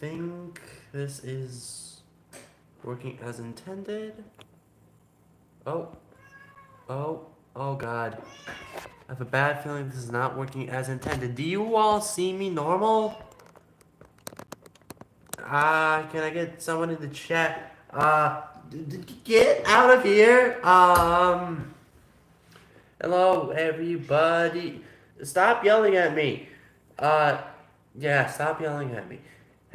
think this is working as intended. Oh, oh God. I have a bad feeling this is not working as intended. Do you all see me normal? Can I get someone in the chat? Get out of here. Hello, everybody. Stop yelling at me. Uh, yeah, stop yelling at me.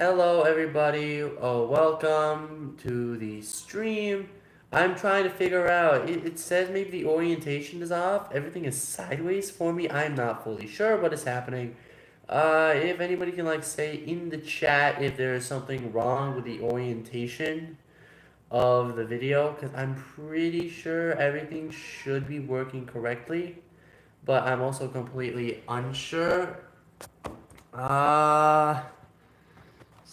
Hello, everybody. Oh, welcome to the stream. I'm trying to figure out. It says maybe the orientation is off. Everything is sideways for me. I'm not fully sure what is happening. If anybody can like say in the chat if there is something wrong with the orientation of the video, because I'm pretty sure everything should be working correctly, but I'm also completely unsure. Uh,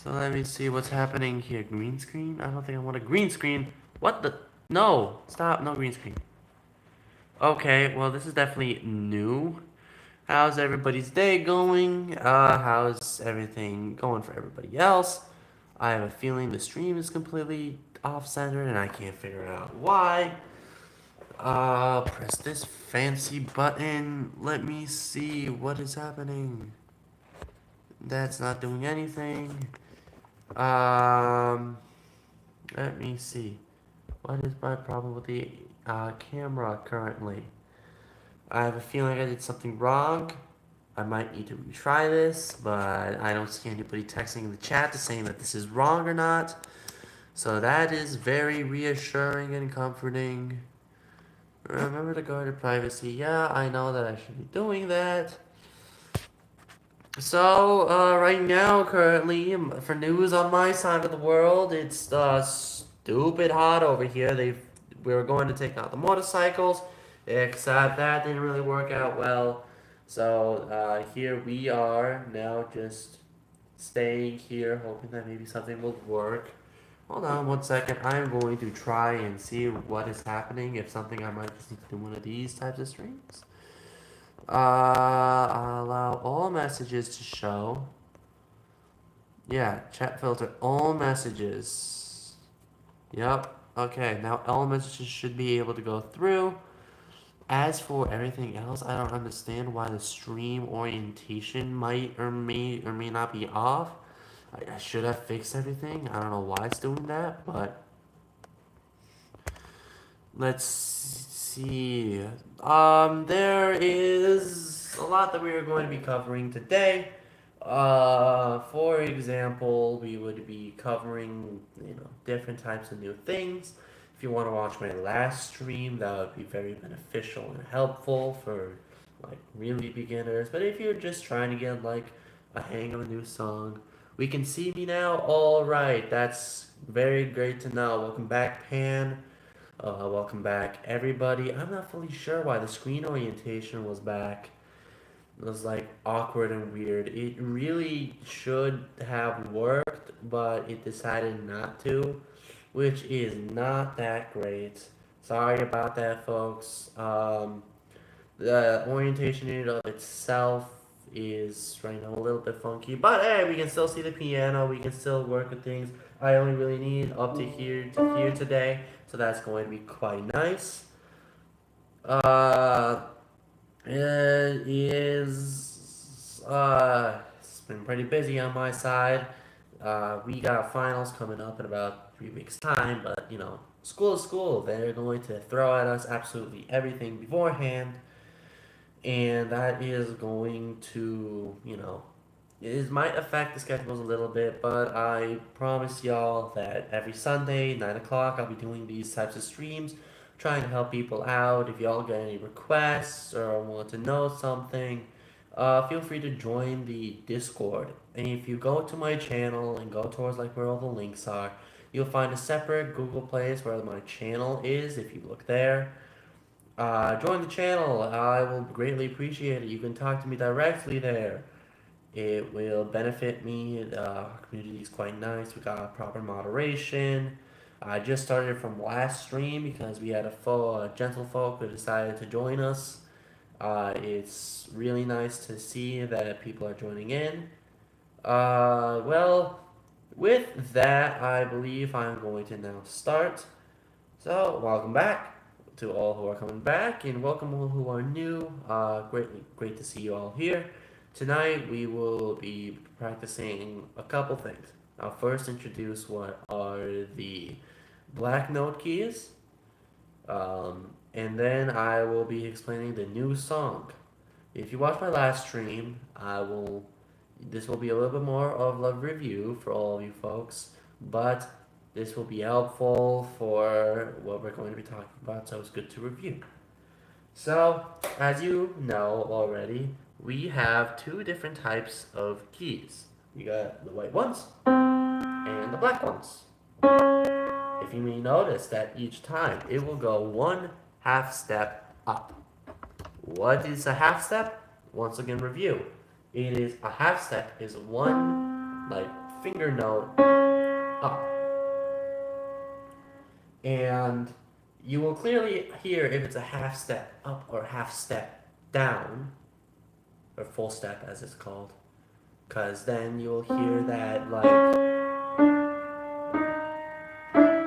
so let me see what's happening here. Green screen? I don't think I want a green screen. What the? No, stop, no green screen. Okay, well, this is definitely new. How's everybody's day going? How's everything going for everybody else? I have a feeling the stream is completely off-center and I can't figure out why. Press this fancy button. Let me see what is happening. That's not doing anything. Um, Let me see. What is my problem with the camera currently? I have a feeling I did something wrong. I might need to retry this, but I don't see anybody texting in the chat to saying that this is wrong or not. So that is very reassuring and comforting. Remember to go to privacy. Yeah, I know that I should be doing that. So, right now, currently, for news on my side of the world, it's stupid hot over here. We were going to take out the motorcycles, except that didn't really work out well. So, here we are now, just staying here, hoping that maybe something will work. Hold on one second. I'm going to try and see what is happening. If something, I might just need to do one of these types of streams. Allow all messages to show. Yeah, chat filter, all messages. Yep. Okay, now all messages should be able to go through. As for everything else, I don't understand why the stream orientation might or may not be off. I should have fixed everything. I don't know why it's doing that, but let's see. There is a lot that we are going to be covering today. For example, we would be covering, different types of new things. If you want to watch my last stream, that would be very beneficial and helpful for like really beginners. But if you're just trying to get like a hang of a new song, we can see me now. All right, that's very great to know. Welcome back, Pan. Welcome back, everybody. I'm not fully sure why the screen orientation was back. It was like awkward and weird. It really should have worked, but it decided not to, which is not that great. Sorry about that, folks. The orientation in and of itself is right now a little bit funky, but hey, we can still see the piano. We can still work with things. I only really need up to here today, so that's going to be quite nice. Uh, it is. It's been pretty busy on my side. We got finals coming up in about 3 weeks' time, but school is school. They're going to throw at us absolutely everything beforehand, and that is going to, it might affect the schedules a little bit, but I promise y'all that every Sunday, 9 o'clock, I'll be doing these types of streams, trying to help people out. If y'all get any requests or want to know something, feel free to join the Discord. And if you go to my channel and go towards like where all the links are, you'll find a separate Google place where my channel is. If you look there, join the channel. I will greatly appreciate it. You can talk to me directly there. It will benefit me. The community is quite nice. We got proper moderation. I just started from last stream because we had a gentle folk who decided to join us. It's really nice to see that people are joining in. Well, With that, I believe I'm going to now start. So, welcome back to all who are coming back, and welcome all who are new. Great to see you all here. Tonight, we will be practicing a couple things. I'll first introduce what are the black note keys, and then I will be explaining the new song. If you watched my last stream, I will. This will be a little bit more of a review for all of you folks, but this will be helpful for what we're going to be talking about, so it's good to review. So, as you know already, we have two different types of keys. We got the white ones and the black ones. If you may notice that each time it will go one half step up. What is a half step? Once again, review. It is a half step is one like finger note up, and you will clearly hear if it's a half step up or half step down, or full step as it's called, because then you'll hear that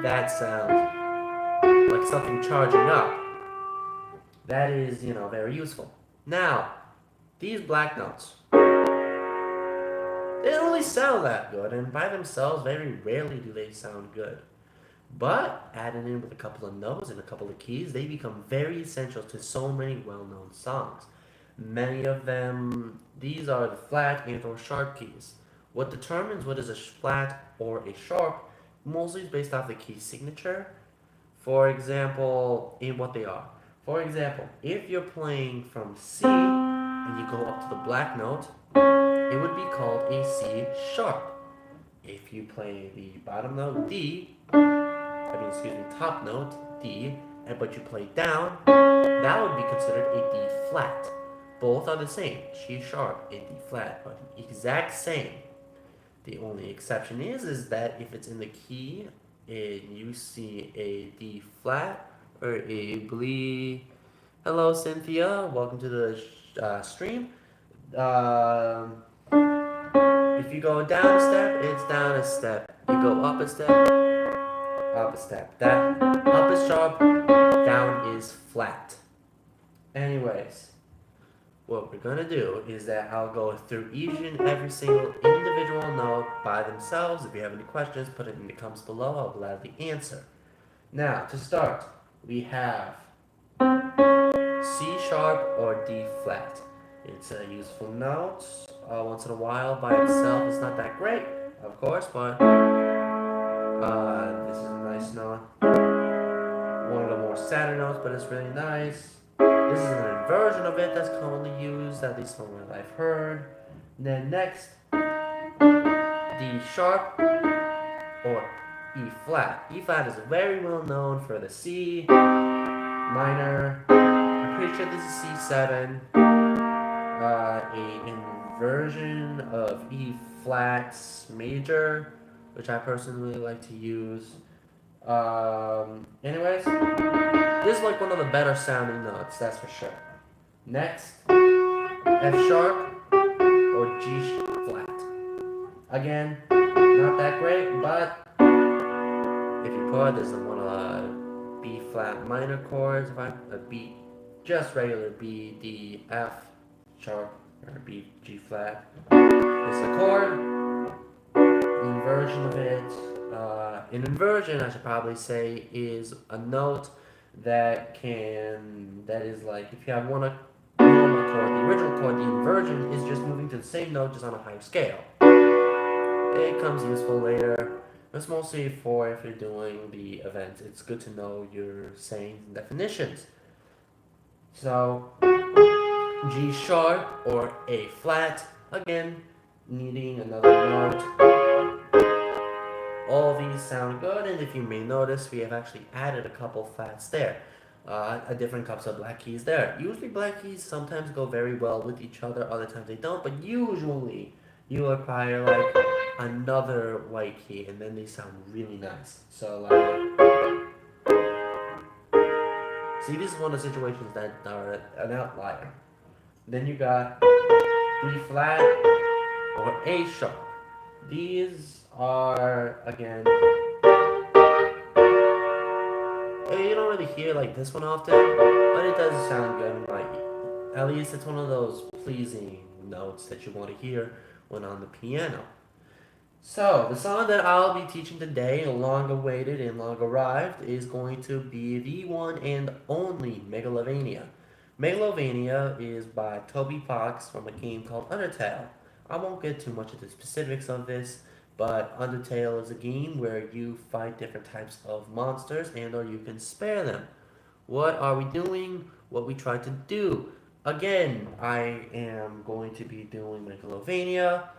that sound like something charging up. That is very useful. Now these black notes, they don't really sound that good, and by themselves, very rarely do they sound good. But added in with a couple of notes and a couple of keys, they become very essential to so many well-known songs. Many of them, these are the flat and or sharp keys. What determines what is a flat or a sharp mostly is based off the key signature. For example, in what they are. For example, if you're playing from C and you go up to the black note, it would be called a C sharp. If you play the bottom note D, top note D, but you play down, that would be considered a D flat. Both are the same, G sharp and D flat, are the exact same. The only exception is that if it's in the key and you see a D flat or a B. Hello, Cynthia. Welcome to the stream. Um, if you go down a step, it's down a step. You go up a step, up a step. That up is sharp, down is flat. Anyways, what we're gonna do is that I'll go through each and every single individual note by themselves. If you have any questions, put it in the comments below. I'll gladly answer. Now, to start, we have C sharp or D flat. It's a useful note. Once in a while, by itself, it's not that great, of course, but this is a nice note. One of the more sadder notes, but it's really nice. This is an inversion of it that's commonly used, at least from what I've heard. And then next, D sharp or E flat. E flat is very well known for the C minor. I'm pretty sure this is C7. A inversion of E flat major, which I personally like to use. Anyways, this is like one of the better sounding notes, that's for sure. Next, F sharp or G flat. Again, not that great, but if you put this in one of the B flat minor chords, if I a B, just regular B, D, F sharp or B, G flat, it's a chord. Inversion of it. An inversion, I should probably say, is a note that is like if you have one normal chord, the original chord, the inversion is just moving to the same note just on a higher scale. It comes useful later. It's mostly for if you're doing the events. It's good to know your sayings and definitions. So, G sharp or A flat, again, needing another note. All these sound good, and if you may notice, we have actually added a couple flats there. A different cups of black keys there. Usually black keys sometimes go very well with each other, other times they don't, but usually you acquire like another white key and then they sound really nice. So see, this is one of the situations that are an outlier. Then you got B flat or A sharp. These are, again, you don't really hear like this one often, but it does sound good. Like, at least it's one of those pleasing notes that you want to hear when on the piano. So, the song that I'll be teaching today, long awaited and long arrived, is going to be the one and only Megalovania. Megalovania is by Toby Fox from a game called Undertale. I won't get too much into the specifics of this, but Undertale is a game where you fight different types of monsters and or you can spare them. What are we doing? What we try to do? Again, I am going to be doing Megalovania.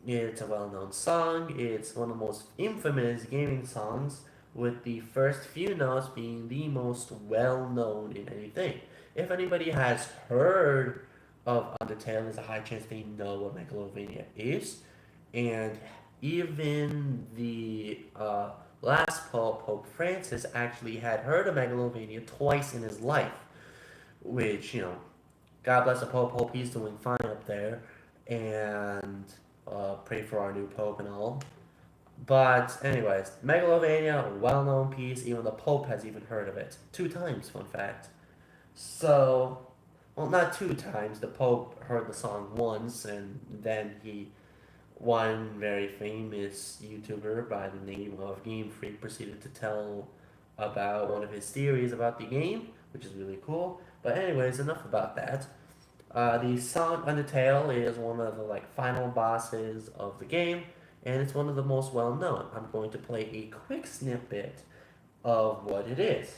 It's a well known song. It's one of the most infamous gaming songs, with the first few notes being the most well known in anything. If anybody has heard of Undertale, there's a high chance they know what Megalovania is. And even the last Pope, Pope Francis, actually had heard of Megalovania twice in his life, which, God bless the Pope. Hope he's doing fine up there, and pray for our new Pope and all. But anyways, Megalovania, well-known piece. Even the Pope has even heard of it 2 times. Fun fact. So, well, not 2 times. The Pope heard the song once, and then one very famous YouTuber by the name of Game Freak proceeded to tell about one of his theories about the game, which is really cool. But anyways, enough about that. The song Undertale is one of the final bosses of the game, and it's one of the most well known. I'm going to play a quick snippet of what it is.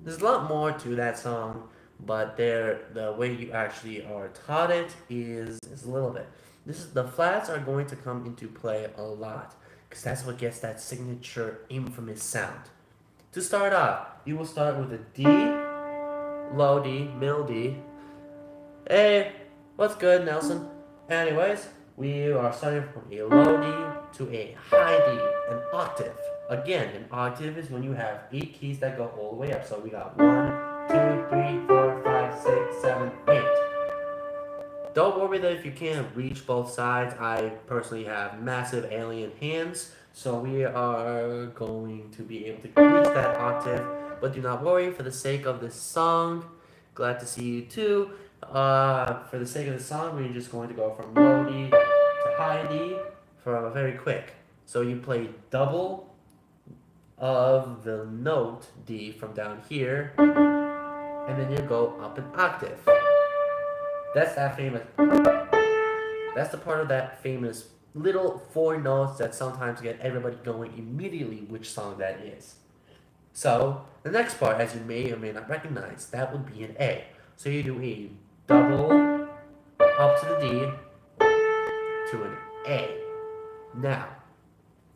There's a lot more to that song, but the way you actually are taught it is a little bit. The flats are going to come into play a lot because that's what gets that signature infamous sound. To start off, you will start with a D, low D, middle D. Hey, what's good, Nelson? Anyways, we are starting from a low D to a high D, an octave. Again, an octave is when you have 8 keys that go all the way up. So we got 1, 2, 3, 4, 5, 6, 7, 8. Don't worry that if you can't reach both sides. I personally have massive alien hands, so we are going to be able to reach that octave. But do not worry, for the sake of this song, glad to see you too. For the sake of the song, we're just going to go from low D to high D for very quick. So you play double of the note D from down here, and then you go up an octave. That's that famous. That's the part of that famous little 4 notes that sometimes get everybody going immediately which song that is. So the next part, as you may or may not recognize, that would be an A. So you do a double up to the D to an A. Now,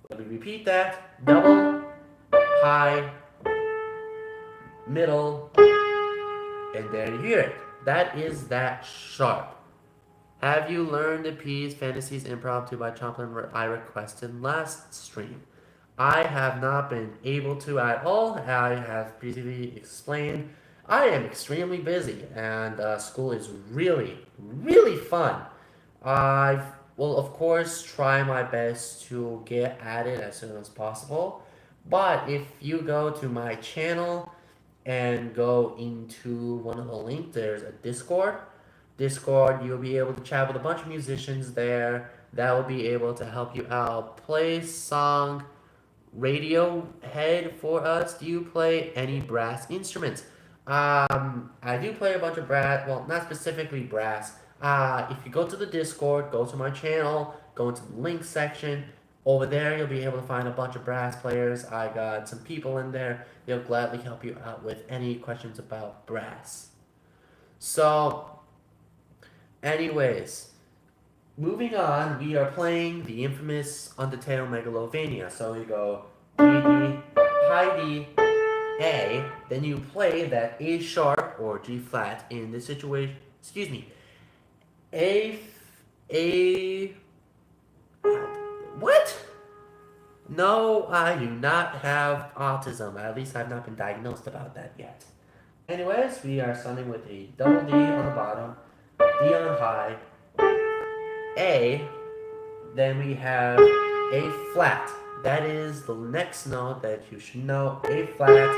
let me repeat that. Double, high, middle, and there you hear it. That is that sharp. Have you learned the piece Fantasies Impromptu by Champlin I requested last stream? I have not been able to at all. I have previously explained I am extremely busy and school is really, really fun. I will, of course, try my best to get at it as soon as possible. But if you go to my channel and go into one of the links, there's a Discord. Discord, you'll be able to chat with a bunch of musicians there that will be able to help you out. Play song Radiohead for us. Do you play any brass instruments? I do play a bunch of brass. Well, not specifically brass. If you go to the Discord, go to my channel, go into the link section. Over there, you'll be able to find a bunch of brass players. I got some people in there. They'll gladly help you out with any questions about brass. So, anyways, moving on, we are playing the infamous Undertale Megalovania. So you go D, D, high D, A, then you play that A sharp or G flat in this situation. Excuse me. A, A, what? No, I do not have autism. At least I've not been diagnosed about that yet. Anyways, we are starting with a double D on the bottom, D on high, A, then we have A flat. That is the next note that you should know. A flat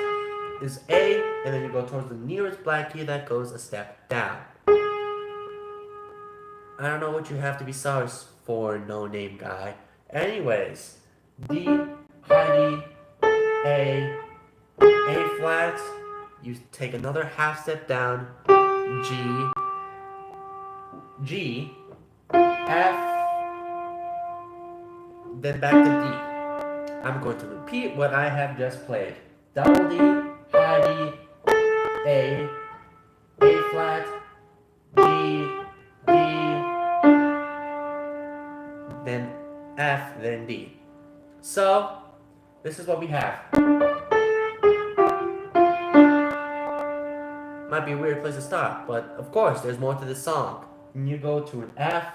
is A, and then you go towards the nearest black key that goes a step down. I don't know what you have to be sorry for, no name guy. Anyways, D, high D, A flat, you take another half step down, G, G, F, then back to D. I'm going to repeat what I have just played. Double D, high D, A flat, G, D, then F, then D. So, this is what we have. Might be a weird place to start, but of course, there's more to this song. When you go to an F,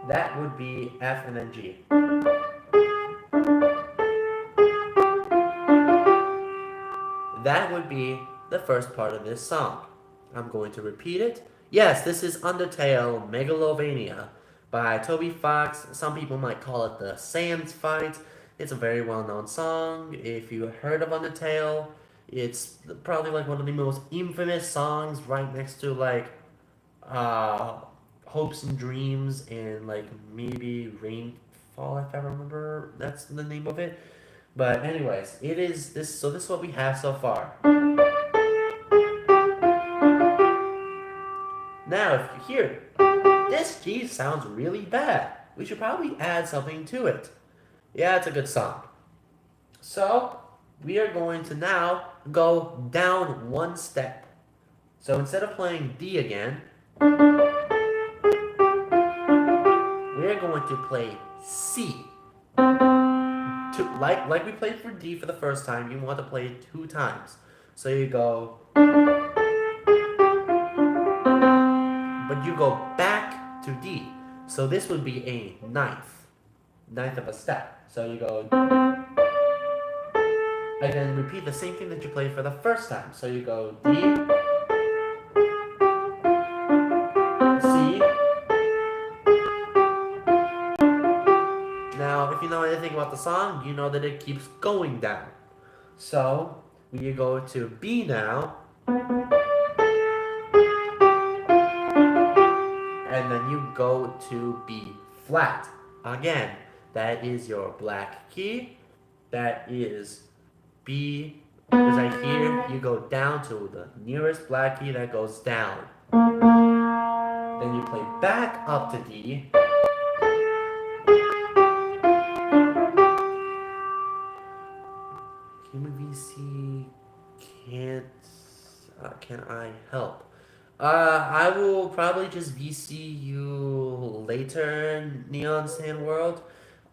that would be F and then G. That would be the first part of this song. I'm going to repeat it. Yes, this is Undertale Megalovania by Toby Fox. Some people might call it the Sans Fight. It's a very well-known song. If you heard of Undertale, it's probably like one of the most infamous songs right next to like uh, Hopes and Dreams and like maybe Rainfall, if I remember that's the name of it. But anyways, it is this. So this is what we have so far. Now, if you hear this G sounds really bad, we should probably add something to it. Yeah, it's a good song. So we are going to now go down one step. So instead of playing D again, we're going to play C. Like we played for D for the first time, you want to play it 2 times. So you go, but you go back to D. So this would be a ninth of a step. So you go, and then repeat the same thing that you played for the first time. So you go D, C. Now, if you know anything about the song, you know that it keeps going down. So we go to B now, and then you go to B flat. Again, that is your black key. That is B. As I hear, you go down to the nearest black key that goes down. Then you play back up to D. Human VC can't. Can I help? I will probably just VC you later, Neon Sand World.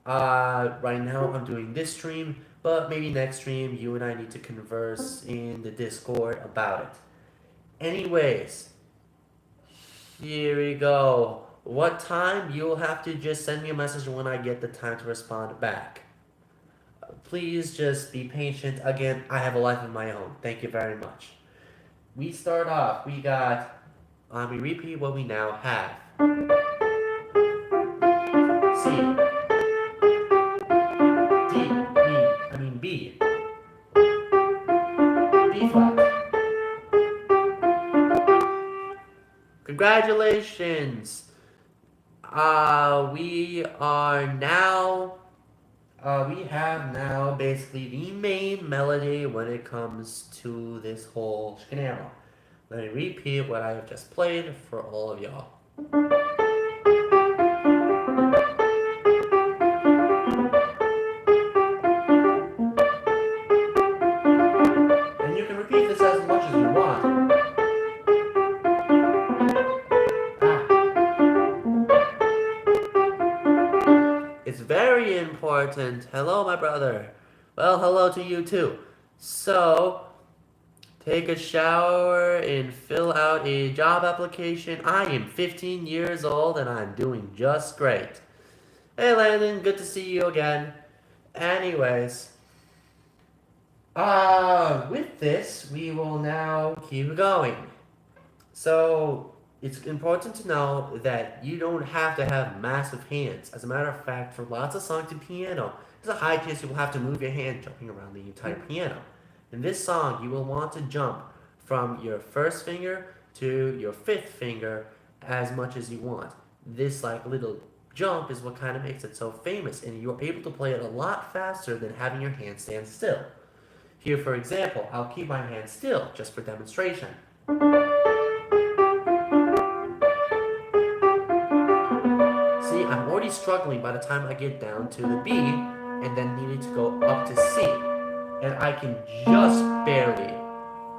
Right now I'm doing this stream, but maybe next stream you and I need to converse in the Discord about it. Anyways, here we go. What time? You'll have to just send me a message when I get the time to respond back. Please just be patient. Again, I have a life of my own. Thank you very much. We start off. We got. We repeat what we now have. C. D. B. B flat. Congratulations. We are now. We have now basically the main melody when it comes to this whole scenario. Let me repeat what I have just played for all of y'all. And you can repeat this as much as you want. It's very important. Hello, my brother. Well, hello to you too. So, take a shower, and fill out a job application. I am 15 years old and I'm doing just great. Hey Landon, good to see you again. Anyways, with this, we will now keep going. So, it's important to know that you don't have to have massive hands. As a matter of fact, for lots of songs in piano, there's a high chance you will have to move your hand jumping around the entire piano. In this song, you will want to jump from your first finger to your fifth finger as much as you want. This like little jump is what kind of makes it so famous, and you're able to play it a lot faster than having your hand stand still. Here, for example, I'll keep my hand still just for demonstration. See, I'm already struggling by the time I get down to the B and then needing to go up to C. And I can just barely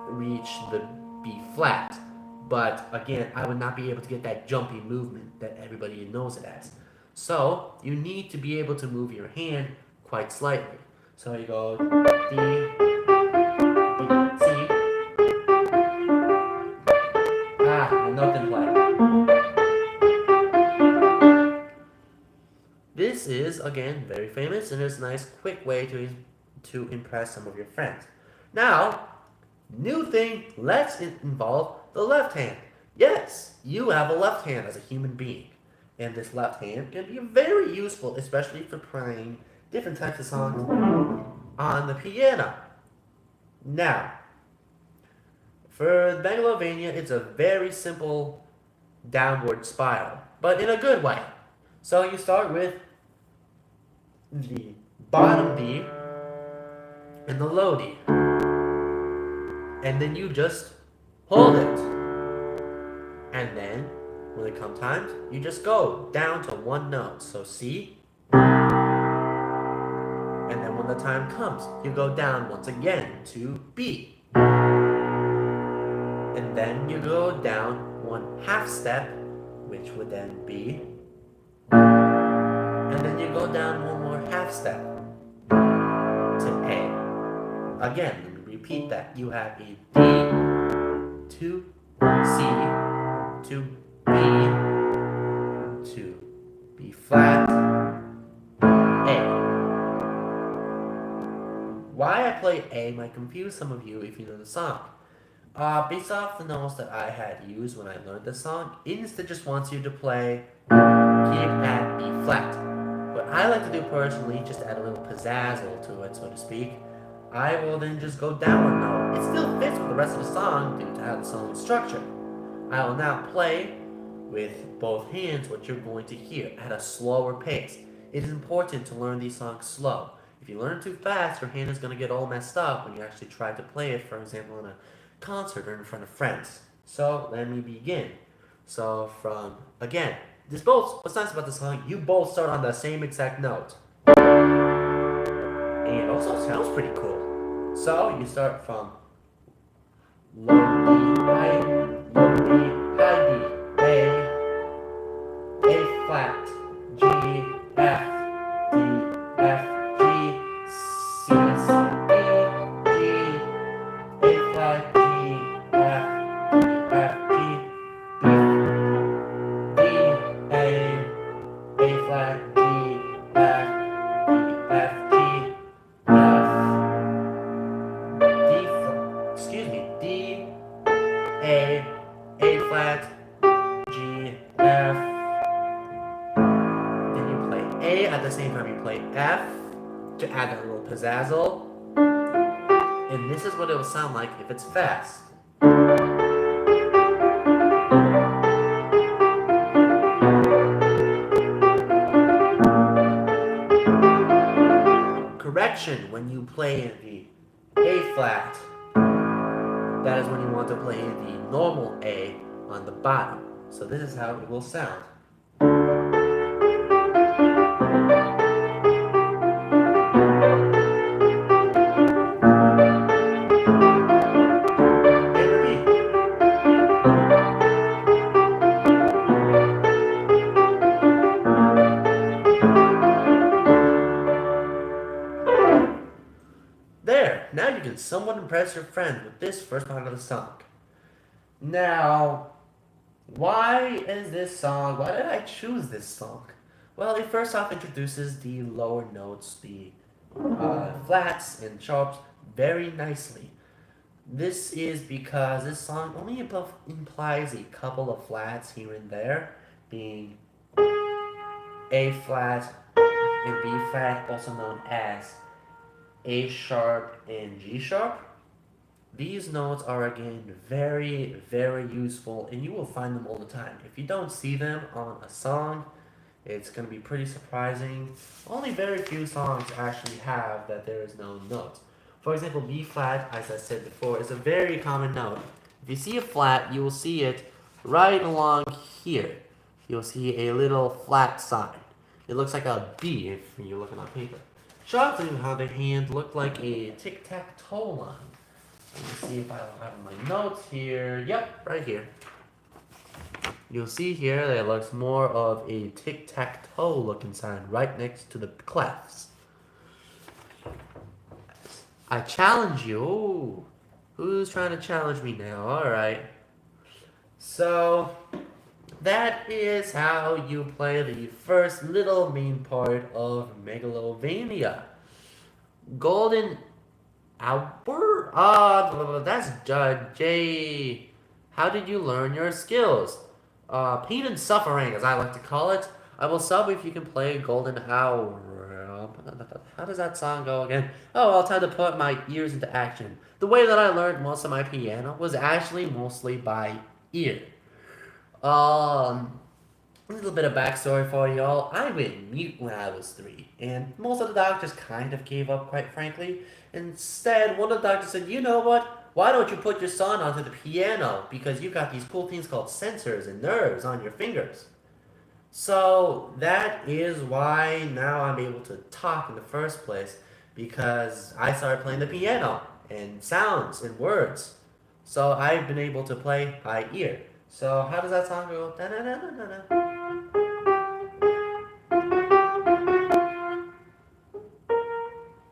reach the B flat. But again, I would not be able to get that jumpy movement that everybody knows it as. So you need to be able to move your hand quite slightly. So you go D, B, C. The note didn't play. This is, again, very famous and is a nice quick way to impress some of your friends. Now, new thing, let's involve the left hand. Yes, you have a left hand as a human being. And this left hand can be very useful, especially for playing different types of songs on the piano. Now, for Megalovania, it's a very simple downward spiral, but in a good way. So you start with the bottom D and the low D. And then you just hold it. And then, when it comes time, you just go down to one note. So C. And then when the time comes, you go down once again to B. And then you go down one half step, which would then be. And then you go down one more half step to A. Again, let me repeat that. You have a D to C to B to B flat A. Why I play A might confuse some of you if you know the song. Based off the notes that I had used when I learned the song, it instead just wants you to play keep at B flat. What I like to do personally, just to add a little pizzazzle to it, so to speak, I will then just go down one note. It still fits with the rest of the song due to how the song is structured. I will now play with both hands what you're going to hear at a slower pace. It is important to learn these songs slow. If you learn too fast, your hand is going to get all messed up when you actually try to play it, for example, in a concert or in front of friends. So let me begin. So again, what's nice about this song, you both start on the same exact note. And it also sounds pretty cool. So you start from low D, high D, A, A flat, G, F, D, F, G, C, C, D, G, A flat, G, F, D, F, G, B, D, A flat, G, F, D, F, G, D, A flat, G, F. Then you play A at the same time you play F to add that little pizzazzle. And this is what it will sound like if it's fast. Correction, when you play the A flat, that is when you want to play the normal A on the bottom. So this is how it will sound. And repeat. There, now you can someone impress your friend with this first part of the song. Now, why is this song? Why did I choose this song? Well, it first off introduces the lower notes, the flats and sharps very nicely. This is because this song only implies a couple of flats here and there, being A flat and B flat, also known as A sharp and G sharp. These notes are again very, very useful, and you will find them all the time. If you don't see them on a song, it's going to be pretty surprising. Only very few songs actually have that there is no note. For example, B flat, as I said before, is a very common note. If you see a flat, you will see it right along here. You'll see a little flat sign. It looks like a B if you're looking on paper. Sharps, on the other hand, look like a tic-tac-toe line. Let me see if I have my notes here. Yep, right here. You'll see here that it looks more of a tic-tac-toe looking sign right next to the clefs. I challenge you. Ooh, who's trying to challenge me now? Alright. So, that is how you play the first little main part of Megalovania. Golden Hour? That's J. How did you learn your skills? Pain and suffering, as I like to call it. I will sub if you can play Golden Hour. How does that song go again? Oh, I'll try to put my ears into action. The way that I learned most of my piano was actually mostly by ear. Um, a little bit of backstory for y'all. I went mute when I was 3, and most of the doctors kind of gave up, quite frankly. Instead, one of the doctors said, you know what? Why don't you put your son onto the piano? Because you've got these cool things called sensors and nerves on your fingers. So that is why now I'm able to talk in the first place, because I started playing the piano and sounds and words. So I've been able to play by ear. So how does that song go?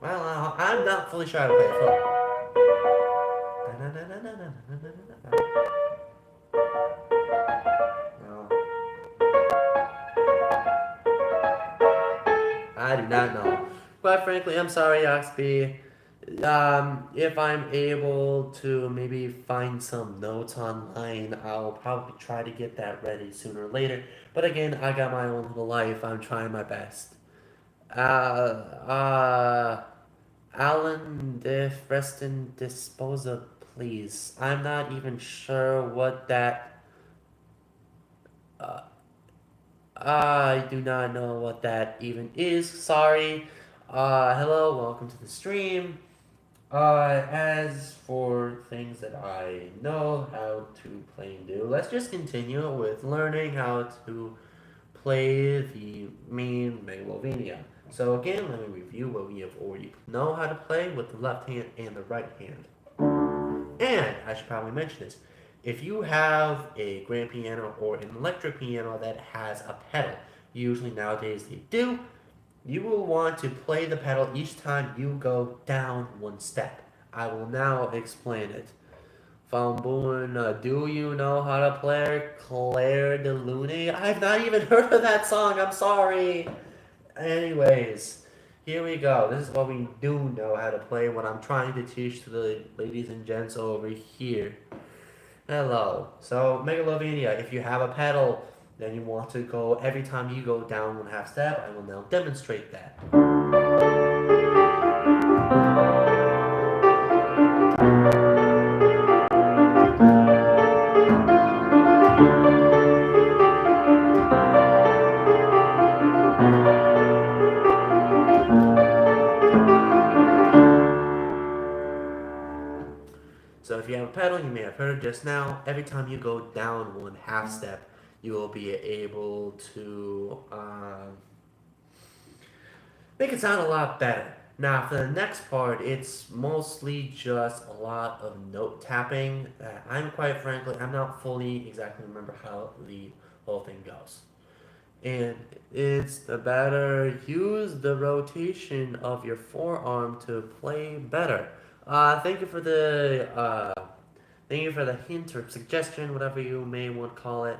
Well, I'm not fully sure how to play it. No, I do not know. Quite frankly, I'm sorry, Oxby. If I'm able to maybe find some notes online, I'll probably try to get that ready sooner or later. But again, I got my own little life. I'm trying my best. Uh, uh, Alan Preston Disposa, please. I'm not even sure what that. Uh, I do not know what that even is. Sorry. Hello, welcome to the stream. As for things that I know how to play and do, let's just continue with learning how to play the main Megalovania. So again, let me review what we have already know how to play with the left hand and the right hand. And I should probably mention this. If you have a grand piano or an electric piano that has a pedal, usually nowadays they do, you will want to play the pedal each time you go down one step. I will now explain it. Famboon, do you know how to play Claire de Lune? I've not even heard of that song, I'm sorry. Anyways, here we go. This is what we do know how to play, what I'm trying to teach to the ladies and gents over here. Hello. So, Megalovania, if you have a pedal, then you want to go every time you go down one half step. I will now demonstrate that. So if you have a pedal, you may have heard just now, every time you go down one half step, you will be able to make it sound a lot better. Now, for the next part, it's mostly just a lot of note tapping. I'm quite frankly, I'm not fully exactly remember how the whole thing goes. And it's the better use the rotation of your forearm to play better. Thank you for thank you for the hint or suggestion, whatever you may want to call it.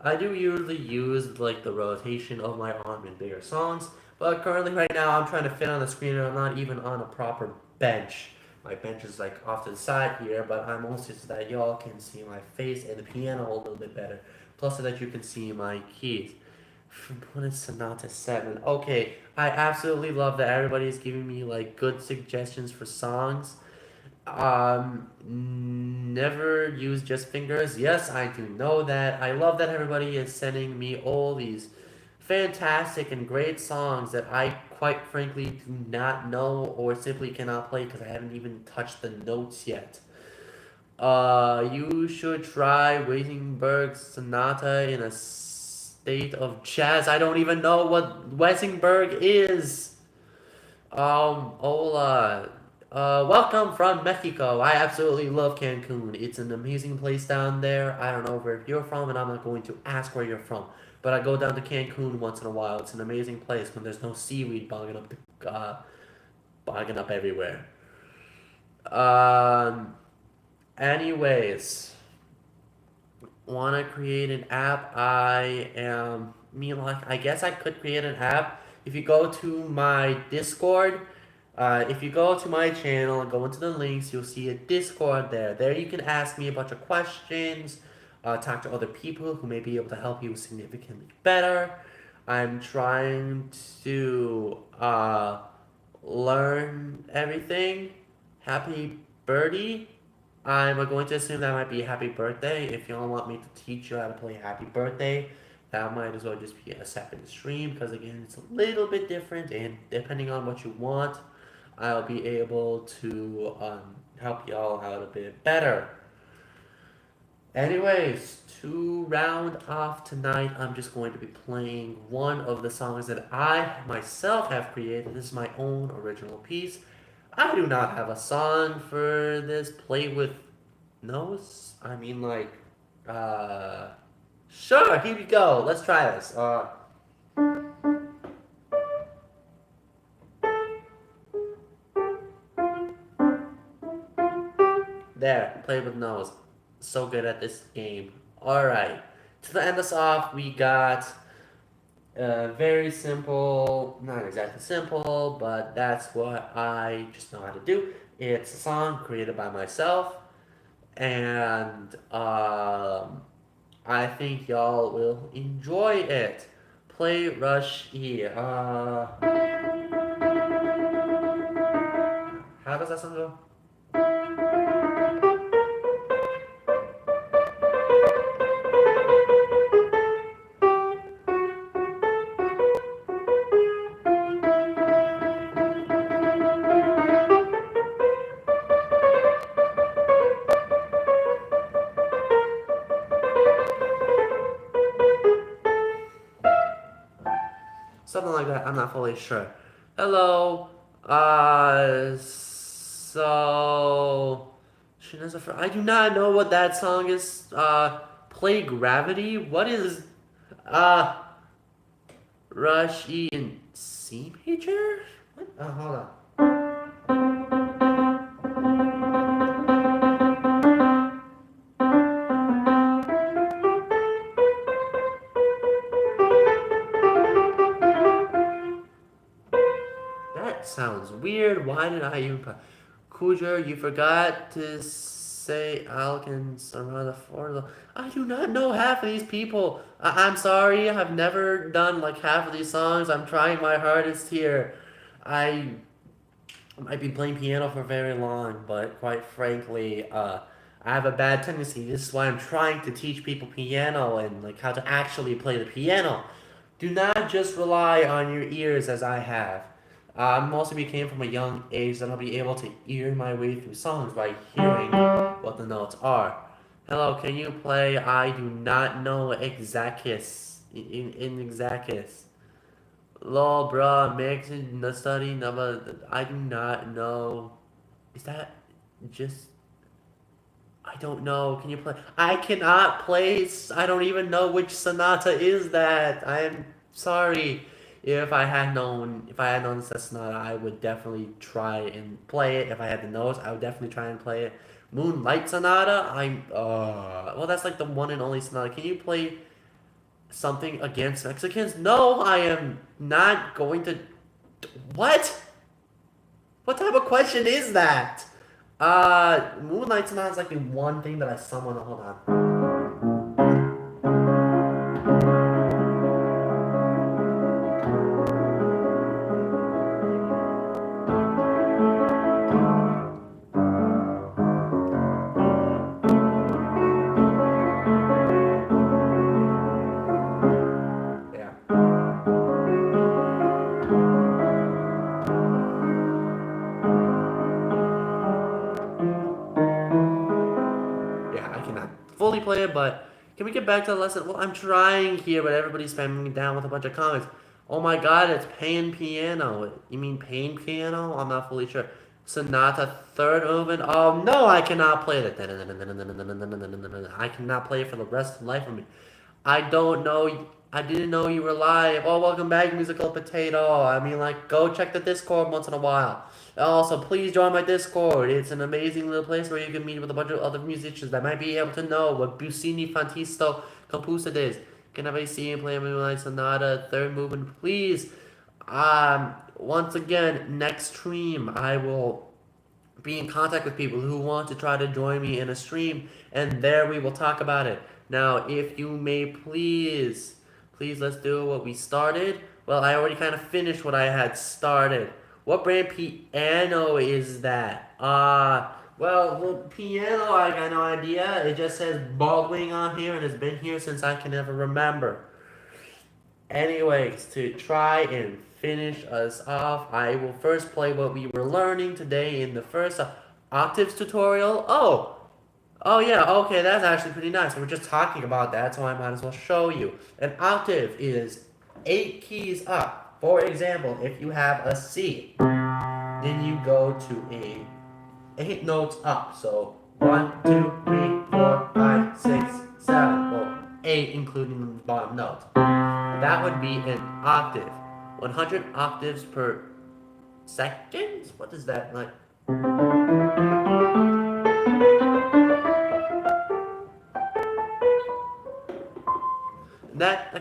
I do usually use like the rotation of my arm in bigger songs, but currently right now I'm trying to fit on the screen and I'm not even on a proper bench. My bench is like off to the side here, but I'm also so that y'all can see my face and the piano a little bit better. Plus so that you can see my keys. What is Sonata 7? Okay, I absolutely love that everybody is giving me like good suggestions for songs. Never use just fingers. Yes, I do know that. I love that everybody is sending me all these fantastic and great songs that I quite frankly do not know or simply cannot play because I haven't even touched the notes yet. You should try Weissenberg's Sonata in a state of jazz. I don't even know what Weissenberg is. Hola. Welcome from Mexico. I absolutely love Cancun. It's an amazing place down there. I don't know where you're from, and I'm not going to ask where you're from. But I go down to Cancun once in a while. It's an amazing place when there's no seaweed bogging up everywhere. Um. Anyways, want to create an app? I guess I could create an app. If you go to my Discord, if you go to my channel and go into the links, you'll see a Discord there. There you can ask me a bunch of questions, talk to other people who may be able to help you significantly better. I'm trying to learn everything. Happy birdie. I'm going to assume that might be happy birthday. If y'all want me to teach you how to play happy birthday, that might as well just be a second stream because again, it's a little bit different and depending on what you want, I'll be able to help y'all out a bit better. Anyways, to round off tonight, I'm just going to be playing one of the songs that I myself have created. This is my own original piece. I do not have a song for this. Play with nose? I mean, like, uh, sure, here we go. Let's try this. There, play with nose. So good at this game. Alright, to end us off, we got very simple, not exactly simple, but that's what I just know how to do. It's a song created by myself, and I think y'all will enjoy it. Play Rush E. How does that song go? Something like that. I'm not fully sure. Hello. So. I do not know what that song is. Play Gravity? What is. Uh. Rush E and C major? What? Hold on. That sounds weird. Why did I even. Kujar, you forgot to say Alkins around the floor. I do not know half of these people. I'm sorry. I've never done like half of these songs. I'm trying my hardest here. I I've been playing piano for very long, but quite frankly, I have a bad tendency. This is why I'm trying to teach people piano and like how to actually play the piano. Do not just rely on your ears as I have. Also became from a young age that I'll be able to ear my way through songs by hearing what the notes are. Hello, can you play I do not know exactus in exactus? Lol, bruh, makes the study number. I do not know. Is that just? I don't know. Can you play? I cannot play. I don't even know which sonata is that. I am sorry. If I had known this sonata, I would definitely try and play it. If I had the notes, I would definitely try and play it. Moonlight Sonata, well, that's like the one and only sonata. Can you play something against Mexicans? No, I am not going to. What? What type of question is that? Moonlight Sonata is like the one thing that I someone. Hold on. Yeah. Yeah, I cannot fully play it, but can we get back to the lesson? Well, I'm trying here, but everybody's spamming me down with a bunch of comments. Oh my god, it's Pan Piano. You mean Pain Piano? I'm not fully sure. Sonata third movement. Oh no, I cannot play that. I cannot play it for the rest of life of me. I don't know. I didn't know you were live. Oh, welcome back, Musical Potato. I mean, like, go check the Discord once in a while. Also, please join my Discord. It's an amazing little place where you can meet with a bunch of other musicians that might be able to know what Busini Fantisto Compusa is. Can I see and play a Moonlight Sonata, third movement, please? Once again, next stream, I will be in contact with people who want to try to join me in a stream, and there we will talk about it. Now, if you may please let's do what we started. Well, I already kind of finished what I had started. What brand piano is that? Well, the piano, I got no idea. It just says Baldwin on here, and it's been here since I can ever remember. Anyways, to try and finish us off, I will first play what we were learning today in the first octaves tutorial. Oh yeah, okay, that's actually pretty nice. We were just talking about that, so I might as well show you. An octave is 8 keys up. For example, if you have a C, then you go to a 8 notes up. So 1, 2, 3, 4, 5, 6, 7. Well, 8 including the bottom note. That would be an octave. 100 octaves per second? What is that like?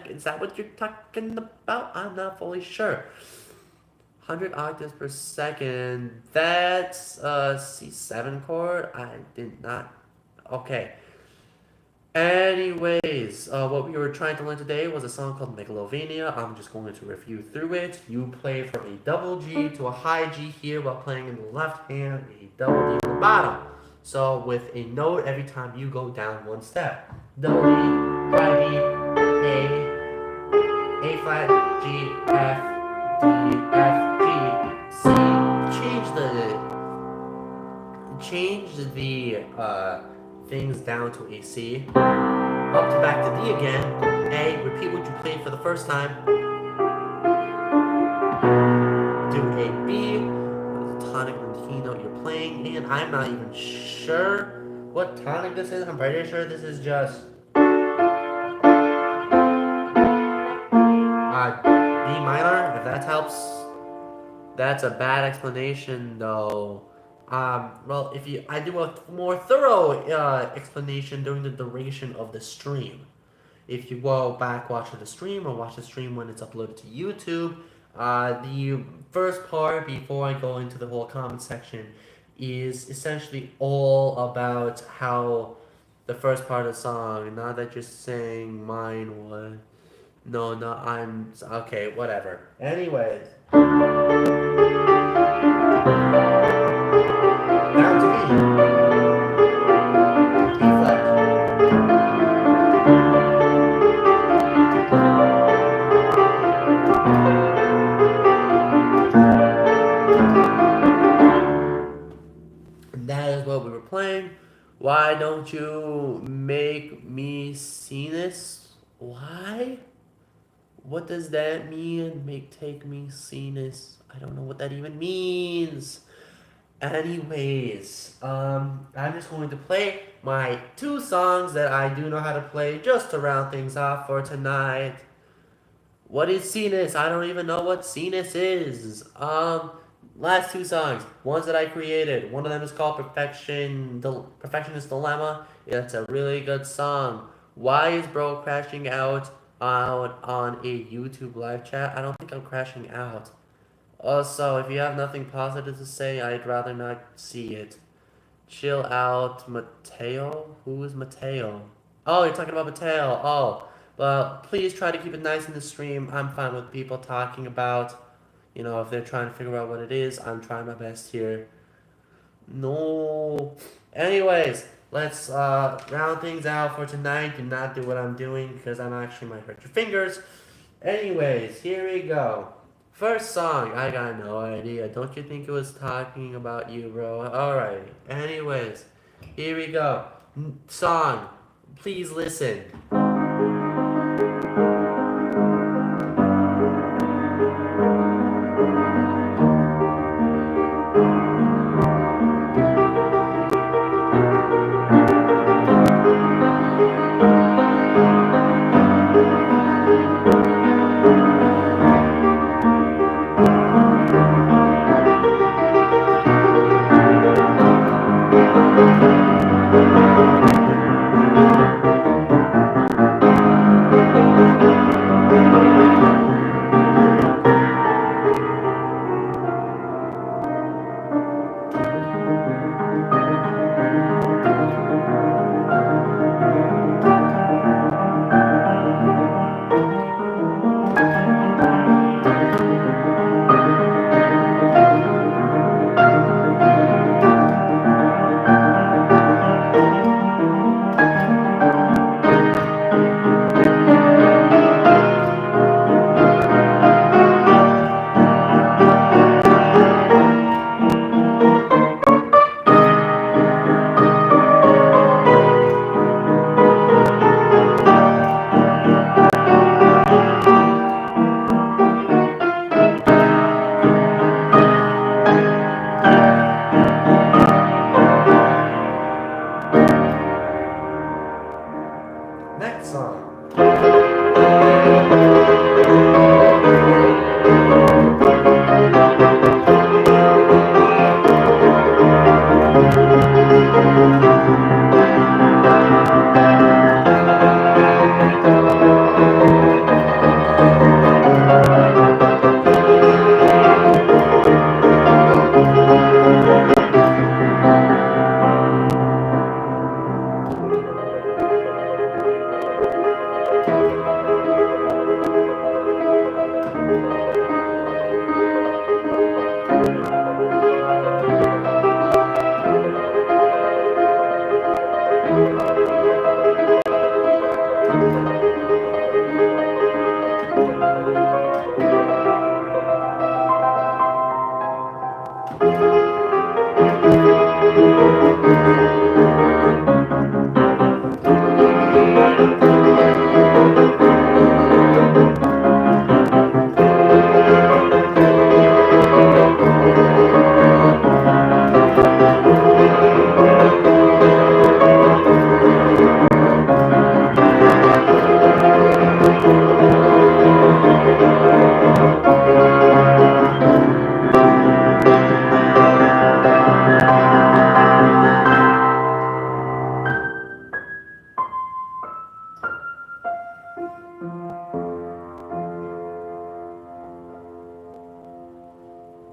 Is that what you're talking about? I'm not fully sure. 100 octaves per second. That's a C7 chord. I did not. Okay. Anyways, what we were trying to learn today was a song called Megalovania. I'm just going to review through it. You play from a double G to a high G here while playing in the left hand, a double D on the bottom. So with a note every time you go down one step. Double D, high D, A flat, G, F, D, F, G, C. Change the things down to a C. Up to back to D again. A, repeat what you played for the first time. Do a B, the tonic and the keynote you're playing, and I'm not even sure what tonic this is. I'm pretty sure this is just D minor, if that helps. That's a bad explanation, though. Well, if you, I do a more thorough explanation during the duration of the stream. If you go back watch the stream or watch the stream when it's uploaded to YouTube, the first part before I go into the whole comment section is essentially all about how the first part of the song. Not that you're saying mine was. No, no, I'm okay. Whatever. Anyways. Down to E. E flat. And that is what we were playing. Why don't you make me see this? Why? What does that mean? Take me see this. I don't know what that even means. Anyways, I'm just going to play my 2 songs that I do know how to play just to round things off for tonight. What is Sinus? I don't even know what Sinus is. Last two songs, ones that I created. One of them is called Perfectionist Dilemma. It's a really good song. Why is bro crashing out on a YouTube live chat? I don't think I'm crashing out. Also, if you have nothing positive to say, I'd rather not see it. Chill out, Mateo? Who is Mateo? Oh, you're talking about Mateo. Oh, well, please try to keep it nice in the stream. I'm fine with people talking about, if they're trying to figure out what it is. I'm trying my best here. No. Anyways, let's round things out for tonight. Do not do what I'm doing because I'm actually might hurt your fingers. Anyways, here we go. First song, I got no idea. Don't you think it was talking about you, bro? Alrighty. Anyways, here we go. Song, please listen. Next song.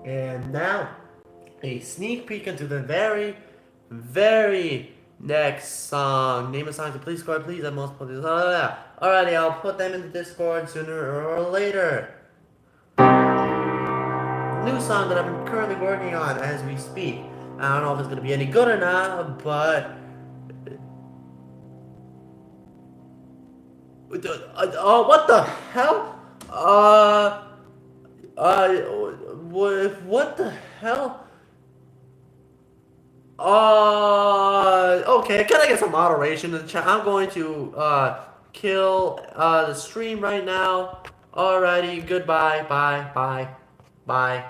And now, a sneak peek into the very, very next song. Name a song to please score, please. At multiple. Alrighty, I'll put them in the Discord sooner or later. New song that I'm currently working on as we speak. I don't know if it's gonna be any good or not, but oh, what the hell? What the hell? Okay, can I get some moderation in the chat? I'm going to, kill, the stream right now. Alrighty, goodbye, bye, bye, bye.